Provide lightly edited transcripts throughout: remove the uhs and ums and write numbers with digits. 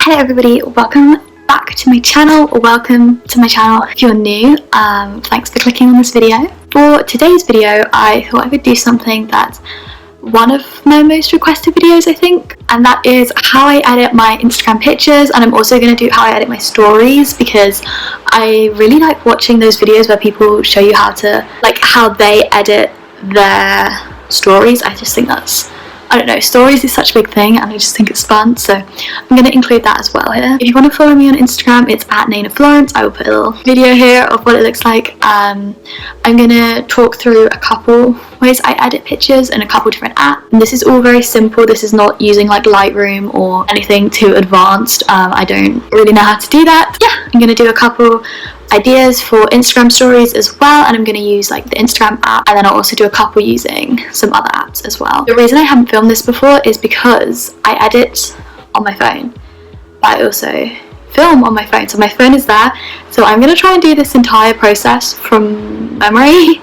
Hello everybody, welcome back to my channel, or welcome to my channel if you're new. Thanks for clicking on this video. For today's video, I thought I would do something that's one of my most requested videos, I think, and that is how I edit my Instagram pictures. And I'm also going to do how I edit my stories, because I really like watching those videos where people show you how they edit their stories. I just think that's, I don't know, stories is such a big thing and I just think it's fun, so I'm going to include that as well here. If you want to follow me on Instagram, it's at nayna.florence. I will put a little video here of what it looks like. I'm going to talk through a couple ways I edit pictures in a couple different apps. And this is all very simple. This is not using like Lightroom or anything too advanced. I don't really know how to do that. Yeah, I'm going to do a couple ideas for Instagram stories as well, and I'm going to use like the Instagram app, and then I'll also do a couple using some other apps as well. The reason I haven't filmed this before is because I edit on my phone, but I also film on my phone, so my phone is there. So I'm going to try and do this entire process from memory,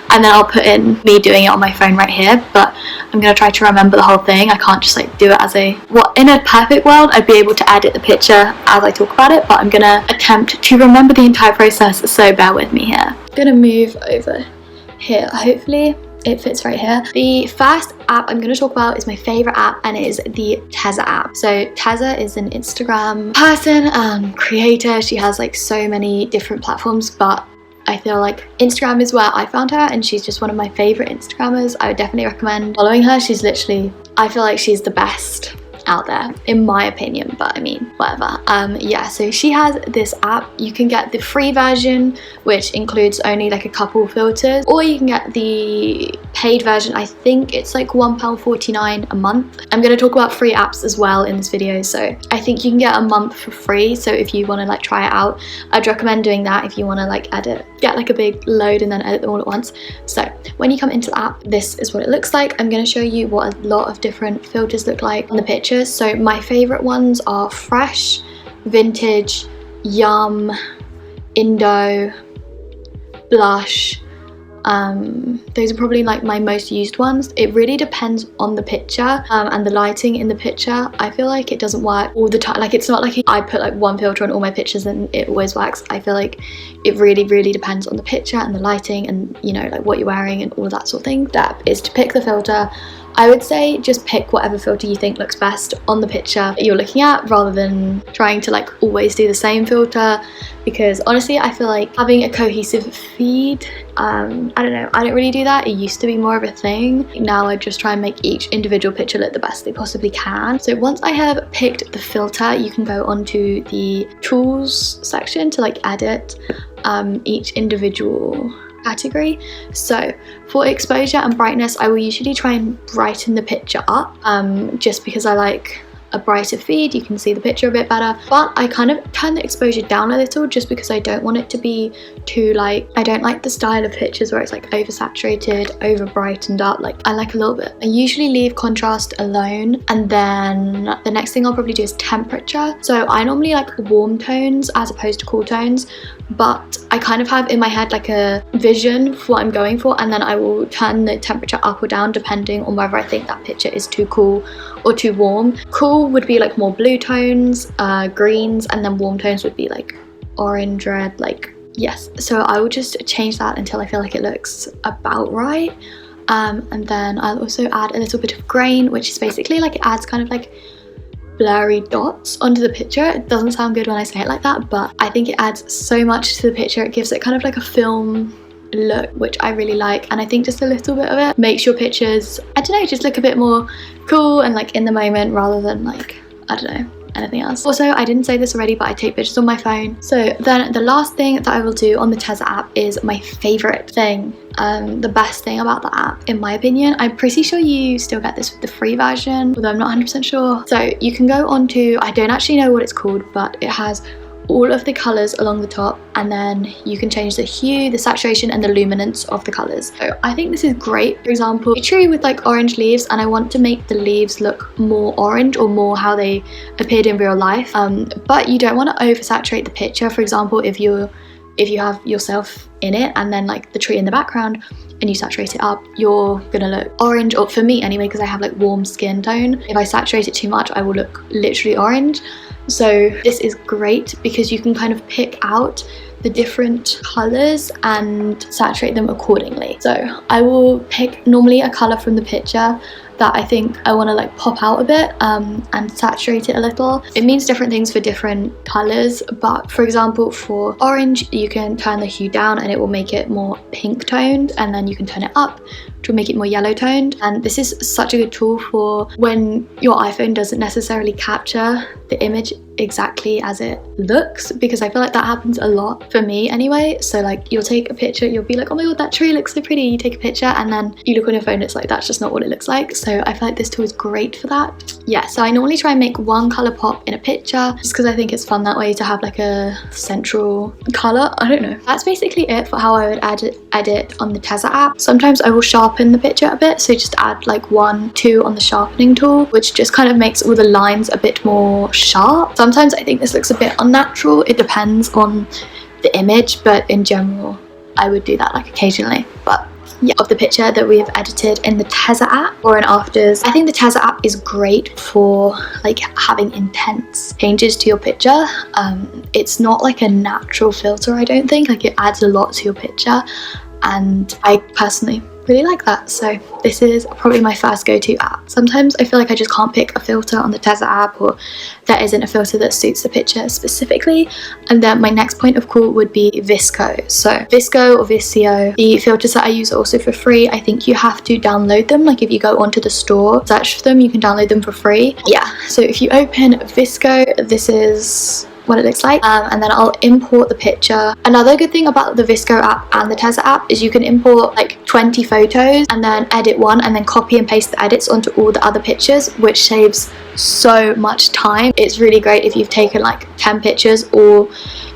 and then I'll put in me doing it on my phone right here, but I'm going to try to remember the whole thing. I can't just like do it as a, well, in a perfect world I'd be able to edit the picture as I talk about it, but I'm going to attempt to remember the entire process, so bear with me here. I'm going to move over here, hopefully it fits right here. The first app I'm going to talk about is my favorite app, and it is the Tezza app. So Tezza is an Instagram person, creator. She has like so many different platforms, but I feel like Instagram is where I found her, and she's just one of my favorite Instagrammers. I would definitely recommend following her. She's literally, I feel like she's the best out there in my opinion, but I mean whatever. Yeah, so she has this app. You can get the free version, which includes only like a couple filters, or you can get the paid version. I think it's like £1.49 a month. I'm going to talk about free apps as well in this video, so I think you can get a month for free. So if you want to like try it out, I'd recommend doing that if you want to like get like a big load and then edit them all at once. So when you come into the app, this is what it looks like. I'm going to show you what a lot of different filters look like on the pictures. So my favorite ones are Fresh, Vintage, Yum, Indo, Blush. Those are probably like my most used ones. It really depends on the picture and the lighting in the picture. I feel like it doesn't work all the time. Like, it's not like I put like one filter on all my pictures and it always works. I feel like it really depends on the picture and the lighting and, you know, like what you're wearing and all of that sort of thing. Step is to pick the filter. I would say just pick whatever filter you think looks best on the picture that you're looking at, rather than trying to like always do the same filter, because honestly I feel like having a cohesive feed, I don't know, I don't really do that. It used to be more of a thing. Now I just try and make each individual picture look the best they possibly can. So once I have picked the filter, you can go onto the tools section to like edit each individual category. So for exposure and brightness, I will usually try and brighten the picture up, just because I like a brighter feed. You can see the picture a bit better, but I kind of turn the exposure down a little just because I don't want it to be too like, I don't like the style of pictures where it's like oversaturated, over brightened up. Like, I like a little bit. I usually leave contrast alone, and then the next thing I'll probably do is temperature. So I normally like warm tones as opposed to cool tones, but I kind of have in my head like a vision for what I'm going for, and then I will turn the temperature up or down depending on whether I think that picture is too cool or too warm. Cool would be like more blue tones, greens, and then warm tones would be like orange, red, like, yes. So I will just change that until I feel like it looks about right. And then I'll also add a little bit of grain, which is basically like, it adds kind of like blurry dots onto the picture. It doesn't sound good when I say it like that, but I think it adds so much to the picture. It gives it kind of like a film look, which I really like, and I think just a little bit of it makes your pictures, I don't know, just look a bit more cool and like in the moment, rather than like, I don't know, anything else. Also, I didn't say this already, but I take pictures on my phone. So then the last thing that I will do on the Tezza app is my favorite thing, the best thing about the app in my opinion. I'm pretty sure you still get this with the free version, although I'm not 100% sure. So you can go on to, I don't actually know what it's called, but it has all of the colors along the top, and then you can change the hue, the saturation, and the luminance of the colors. So I think this is great. For example, a tree with like orange leaves, and I want to make the leaves look more orange or more how they appeared in real life, but you don't want to oversaturate the picture. For example, if you have yourself in it and then like the tree in the background, and you saturate it up, you're gonna look orange, or for me anyway, because I have like warm skin tone. If I saturate it too much, I will look literally orange. So this is great because you can kind of pick out the different colors and saturate them accordingly. So I will pick normally a color from the picture that I think I want to like pop out a bit and saturate it a little. It means different things for different colors, but for example for orange you can turn the hue down and it will make it more pink toned, and then you can turn it up which will make it more yellow toned. And this is such a good tool for when your iPhone doesn't necessarily capture the image exactly as it looks, because I feel like that happens a lot for me anyway. So like you'll take a picture, you'll be like, oh my god, that tree looks so pretty, you take a picture and then you look on your phone, it's like that's just not what it looks like. So I feel like this tool is great for that. Yeah, so I normally try and make one color pop in a picture just because I think it's fun that way to have like a central color. I don't know. That's basically it for how I would edit on the Tezza app. Sometimes I will sharpen the picture a bit, so just add like 1, 2 on the sharpening tool, which just kind of makes all the lines a bit more sharp. Sometimes I think this looks a bit unnatural. It depends on the image, but in general I would do that like occasionally. But yeah, of the picture that we have edited in the Tezza app or in Afters, I think the Tezza app is great for like having intense changes to your picture. It's not like a natural filter, I don't think. Like it adds a lot to your picture, and I personally really like that. So this is probably my first go-to app. Sometimes I feel like I just can't pick a filter on the Tezza app, or there isn't a filter that suits the picture specifically. And then my next point of call would be visco. So visco or visco, the filters that I use are also for free. I think you have to download them. Like if you go onto the store, search for them, you can download them for free. Yeah, so if you open visco, this is what it looks like, and then I'll import the picture. Another good thing about the visco app and the Tezza app is you can import like 20 photos and then edit one and then copy and paste the edits onto all the other pictures, which saves so much time. It's really great if you've taken like 10 pictures all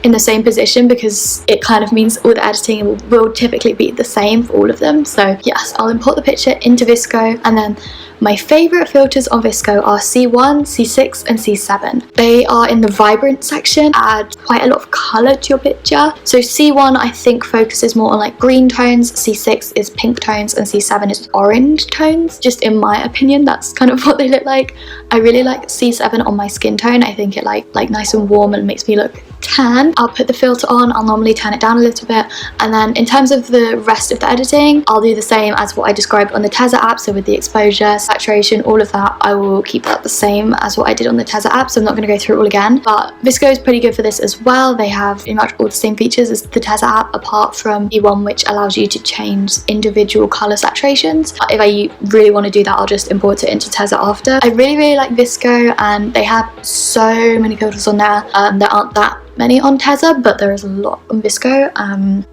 in the same position, because it kind of means all the editing will typically be the same for all of them. So yes, I'll import the picture into visco, and then my favorite filters on visco are C1, C6 and C7. They are in the vibrant section, add quite a lot of color to your picture. So C1 I think focuses more on like green tones, C6 is pink tones, and C7 is orange tones. Just in my opinion, that's kind of what they look like. I really like C7 on my skin tone. I think it like nice and warm and makes me look tan. I'll put the filter on, I'll normally turn it down a little bit, and then in terms of the rest of the editing, I'll do the same as what I described on the Tezza app. So with the exposure, saturation, all of that, I will keep that the same as what I did on the Tezza app, so I'm not going to go through it all again. But visco is pretty good for this as well. They have pretty much all the same features as the Tezza app, apart from the one which allows you to change individual color saturations. If I really want to do that, I'll just import it into Tezza after. I really like visco, and they have so many filters on there. There aren't that many on Tezza, but there is a lot on visco.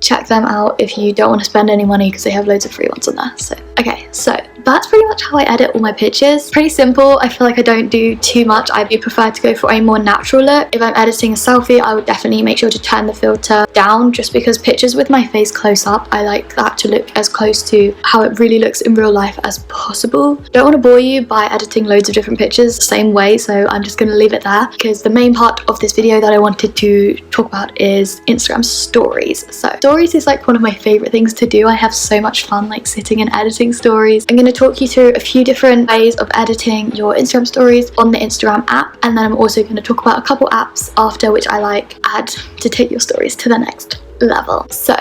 Check them out if you don't want to spend any money, because they have loads of free ones on there. So okay, so that's pretty much how I edit all my pictures. Pretty simple. I feel like I don't do too much. I do prefer to go for a more natural look. If I'm editing a selfie, I would definitely make sure to turn the filter down, just because pictures with my face close up, I like that to look as close to how it really looks in real life as possible. Don't want to bore you by editing loads of different pictures the same way, so I'm just going to leave it there, because the main part of this video that I wanted to talk about is Instagram stories. So stories is like one of my favorite things to do. I have so much fun like sitting and editing stories. I'm going to talk you through a few different ways of editing your Instagram stories on the Instagram app, and then I'm also going to talk about a couple apps after which I like add to take your stories to the next level. So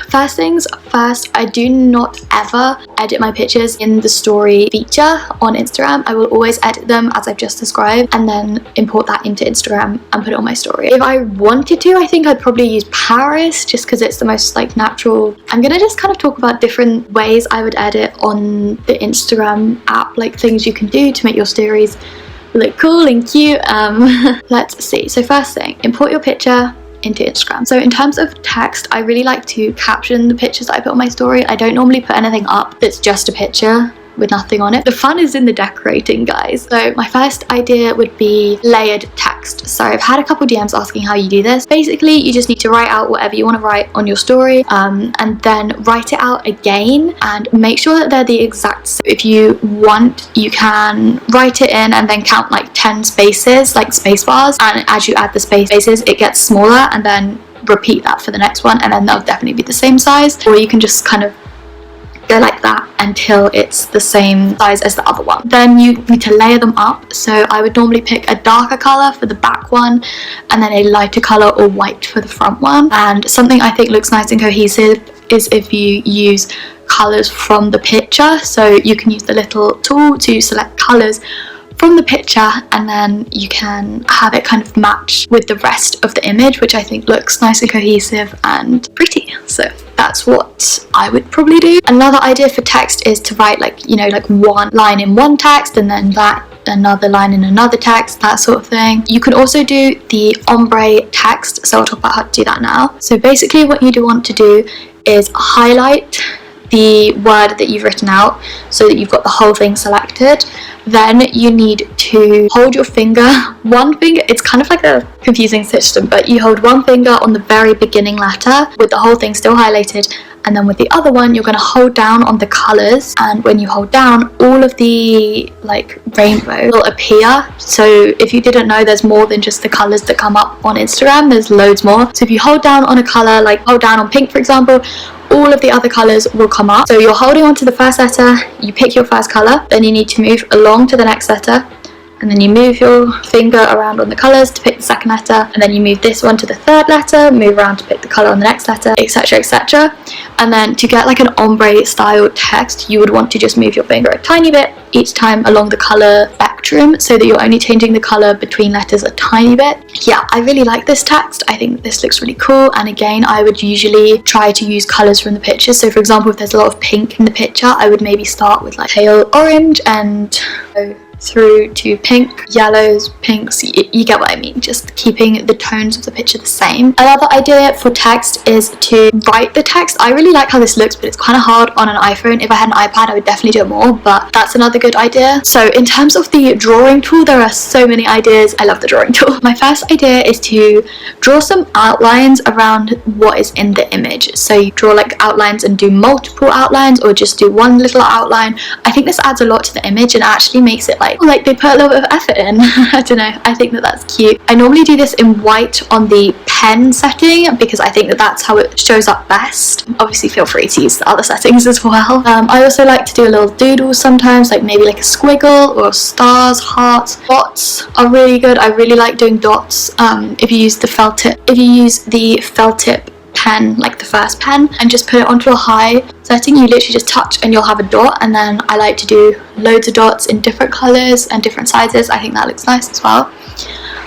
first things first, I do not ever edit my pictures in the story feature on Instagram. I will always edit them as I've just described and then import that into Instagram and put it on my story. If I wanted to, I think I'd probably use Paris, just because it's the most like natural. I'm gonna just kind of talk about different ways I would edit on the Instagram app, like things you can do to make your stories look cool and cute. Let's see. So first thing, import your picture into Instagram. So in terms of text, I really like to caption the pictures that I put on my story. I don't normally put anything up that's just a picture with nothing on it. The fun is in the decorating, guys. So my first idea would be layered text. So I've had a couple DMs asking how you do this. Basically, you just need to write out whatever you want to write on your story, and then write it out again and make sure that they're the exact same. If you want, you can write it in and then count like 10 spaces, like space bars, and as you add the spaces, it gets smaller, and then repeat that for the next one, and then they'll definitely be the same size. Or you can just kind of go like that until it's the same size as the other one. Then you need to layer them up. So I would normally pick a darker color for the back one and then a lighter color or white for the front one. And something I think looks nice and cohesive is if you use colors from the picture. So you can use the little tool to select colors from the picture, and then you can have it kind of match with the rest of the image, which I think looks nice and cohesive and pretty. So that's what I would probably do. Another idea for text is to write like, you know, like one line in one text and then that another line in another text, that sort of thing. You can also do the ombre text, so I'll talk about how to do that now. So basically what you do want to do is highlight the word that you've written out so that you've got the whole thing selected. Then you need to hold your finger, one finger, it's kind of like a confusing system, but you hold one finger on the very beginning letter with the whole thing still highlighted, and then with the other one you're going to hold down on the colors, and when you hold down, all of the like rainbow will appear. So if you didn't know, there's more than just the colors that come up on Instagram, there's loads more. So if you hold down on a color, like hold down on pink for example, all of the other colors will come up. So you're holding on to the first letter, you pick your first color, then you need to move along to the next letter, and then you move your finger around on the colors to pick the second letter, and then you move this one to the third letter, move around to pick the color on the next letter, etc, etc. And then to get like an ombre style text, you would want to just move your finger a tiny bit each time along the color spectrum, so that you're only changing the color between letters a tiny bit. Yeah, I really like this text. I think this looks really cool, and again, I would usually try to use colors from the picture. So for example, if there's a lot of pink in the picture, I would maybe start with like pale orange and go through to pink, yellows, pinks, you get what I mean, just keeping the tones of the picture the same. Another idea for text is to write the text. I really like how this looks, but it's kind of hard on an iPhone. If I had an iPad, I would definitely do it more, but that's another good idea. So in terms of the drawing tool, there are so many ideas. I love the drawing tool. My first idea is to draw some outlines around what is in the image. So you draw like outlines and do multiple outlines, or just do one little outline. I think this adds a lot to the image and actually makes it like they put a little bit of effort in. I don't know, I think that that's cute. I normally do this in white on the pen setting because I think that that's how it shows up best. Obviously feel free to use the other settings as well. I also like to do a little doodle sometimes, like maybe like a squiggle or stars, hearts. Dots are really good. I really like doing dots. If you use the felt tip pen, like the first pen, and just put it onto a high setting, you literally just touch and you'll have a dot. And then I like to do loads of dots in different colors and different sizes. I think that looks nice as well.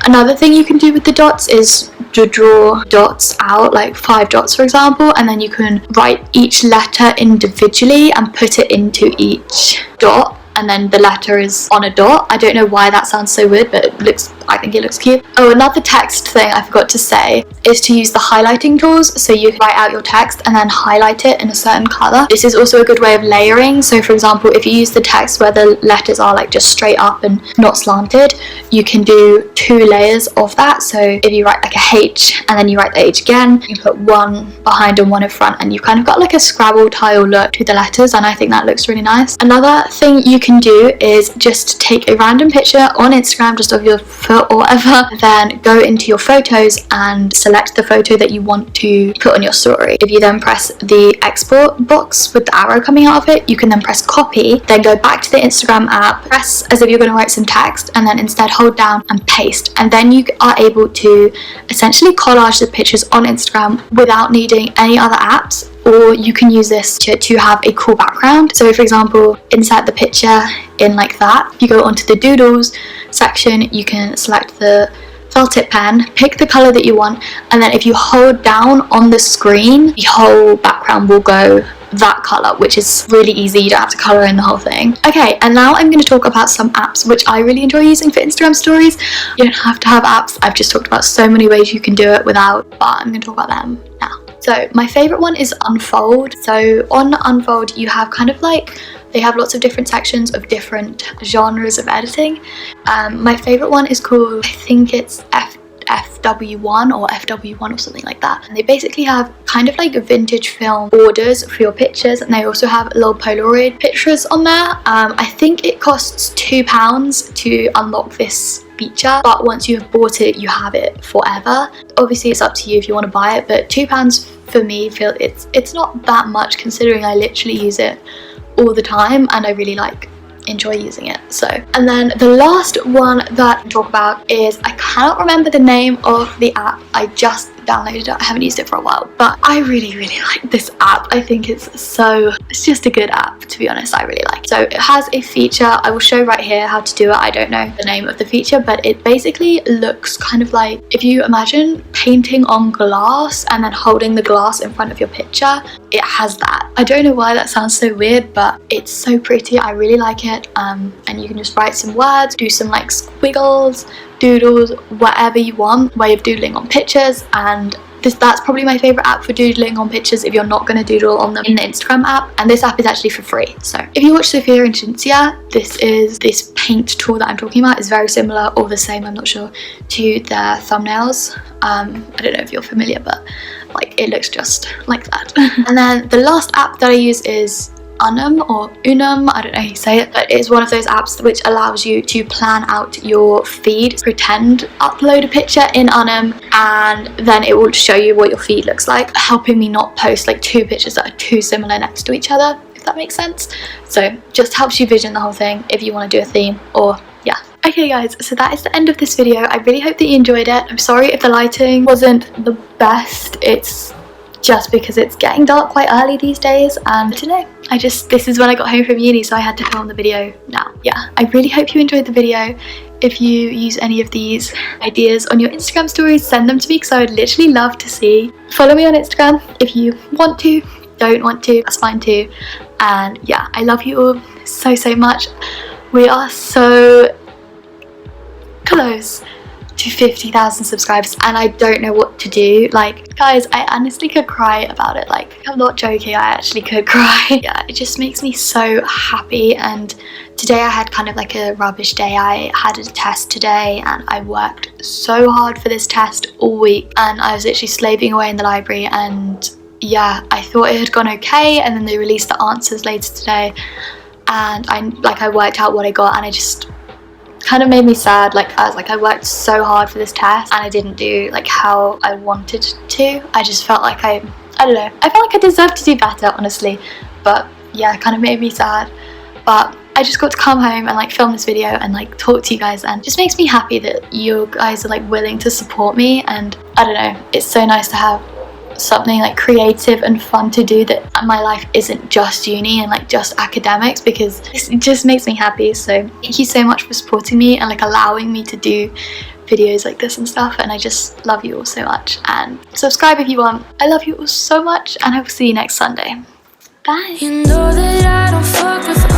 Another thing you can do with the dots is to draw dots out, like 5 dots for example, and then you can write each letter individually and put it into each dot, and then the letter is on a dot. I don't know why that sounds so weird, but I think it looks cute. Oh, another text thing I forgot to say is to use the highlighting tools. So you can write out your text and then highlight it in a certain color. This is also a good way of layering. So for example, if you use the text where the letters are like just straight up and not slanted, you can do 2 layers of that. So if you write like a H and then you write the H again, you put one behind and one in front, and you've kind of got like a Scrabble tile look to the letters, and I think that looks really nice. Another thing you can do is just take a random picture on Instagram just of your foot or whatever, then go into your photos and select the photo that you want to put on your story. If you then press the export box with the arrow coming out of it, you can then press copy, then go back to the Instagram app, press as if you're going to write some text, and then instead hold down and paste, and then you are able to essentially collage the pictures on Instagram without needing any other apps. Or you can use this to have a cool background. So for example, insert the picture in like that. If you go onto the doodles section, you can select the felt tip pen, pick the color that you want, and then if you hold down on the screen, the whole background will go that color, which is really easy. You don't have to color in the whole thing. Okay, and now I'm going to talk about some apps which I really enjoy using for Instagram stories. You don't have to have apps. I've just talked about so many ways you can do it without, but I'm going to talk about them now. So my favorite one is Unfold. So on Unfold, you have kind of like, they have lots of different sections of different genres of editing. My favorite one is called, I think it's FW1 or FW1 or something like that. And they basically have kind of like vintage film borders for your pictures, and they also have little Polaroid pictures on there. I think it costs £2 to unlock this feature, but once you have bought it, you have it forever. Obviously it's up to you if you want to buy it, but £2 for me feel it's not that much, considering I literally use it all the time and I really enjoy using it. So, and then the last one that I talk about is, I cannot remember the name of the app. I just downloaded it. I haven't used it for a while, but I really like this app. I think it's just a good app, to be honest. I really like it. So it has a feature, I will show right here how to do it. I don't know the name of the feature, but it basically looks kind of like, if you imagine painting on glass and then holding the glass in front of your picture, it has that. I don't know why that sounds so weird, but it's so pretty. I really like it. And you can just write some words, do some squiggles, doodles, whatever you want, way of doodling on pictures. And that's probably my favorite app for doodling on pictures if you're not going to doodle on them in the Instagram app. And this app is actually for free. So if you watch Sophia and Cinzia, this paint tool that I'm talking about is very similar, or the same, I'm not sure, to their thumbnails. I don't know if you're familiar, but it looks just like that. And then the last app that I use is Unum, or Unum, I don't know how you say it, but it's one of those apps which allows you to plan out your feed. Pretend upload a picture in Unum and then it will show you what your feed looks like, helping me not post two pictures that are too similar next to each other, if that makes sense. So just helps you vision the whole thing if you want to do a theme, or yeah. Okay guys, so that is the end of this video. I really hope that you enjoyed it. I'm sorry if the lighting wasn't the best. It's just because it's getting dark quite early these days, and today this is when I got home from uni, so I had to film the video now. Yeah, I really hope you enjoyed the video. If you use any of these ideas on your Instagram stories, send them to me, because I would literally love to see. Follow me on Instagram if you want to. Don't want to, that's fine too. And yeah, I love you all so much. We are so close to 50,000 subscribers and I don't know what to do. Guys, I honestly could cry about it. I'm not joking, I actually could cry. Yeah, it just makes me so happy. And today I had kind of a rubbish day. I had a test today and I worked so hard for this test all week, and I was literally slaving away in the library. And yeah, I thought it had gone okay, and then they released the answers later today, and I worked out what I got, and I just kind of made me sad. I was I worked so hard for this test and I didn't do how I wanted to. I just felt I don't know, I felt I deserved to do better, honestly. But yeah, it kind of made me sad. But I just got to come home and film this video and talk to you guys, and it just makes me happy that you guys are willing to support me. And I don't know, it's so nice to have something creative and fun to do, that my life isn't just uni and just academics, because it just makes me happy. So thank you so much for supporting me and allowing me to do videos like this and stuff, and I just love you all so much. And subscribe if you want. I love you all so much, and I will see you next Sunday. Bye. You know that I don't fuck with